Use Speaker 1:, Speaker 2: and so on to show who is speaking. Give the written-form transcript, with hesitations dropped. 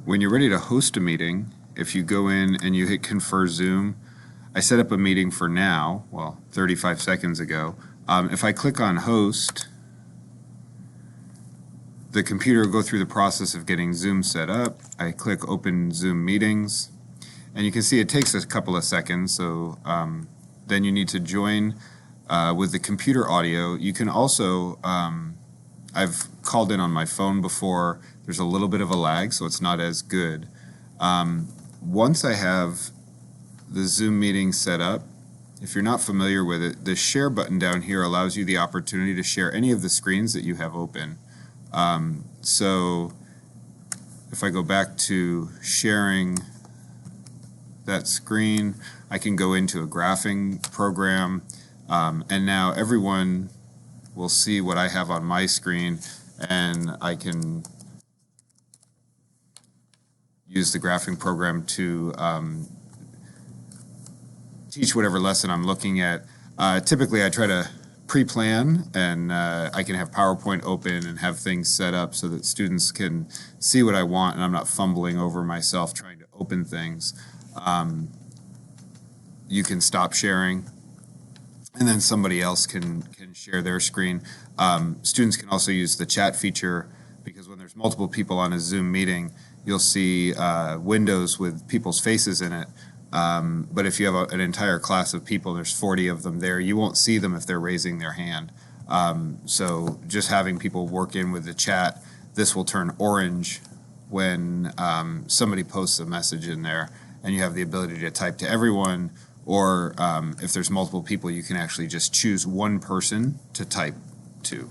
Speaker 1: When you're ready to host a meeting, if you go in and you hit ConferZoom, I set up a meeting for now, 35 seconds ago. If I click on host, the computer will go through the process of getting Zoom set up. I click open Zoom meetings, and you can see it takes a couple of seconds, so then you need to join with the computer audio. You can also, I've called in on my phone before. There's a little bit of a lag, so it's not as good. Once I have the Zoom meeting set up, if you're not familiar with it, the share button down here allows you the opportunity to share any of the screens that you have open. So if I go back to sharing that screen, I can go into a graphing program, and now everyone will see what I have on my screen, and I can use the graphing program to teach whatever lesson I'm looking at. Typically, I try to pre-plan, and I can have PowerPoint open and have things set up so that students can see what I want, and I'm not fumbling over myself trying to open things. You can stop sharing, and then somebody else can share their screen. Students can also use the chat feature, because when there's multiple people on a Zoom meeting, you'll see windows with people's faces in it. But if you have an entire class of people, there's 40 of them there, you won't see them if they're raising their hand. So just having people work in with the chat, this will turn orange when somebody posts a message in there, and you have the ability to type to everyone, or if there's multiple people, you can actually just choose one person to type to.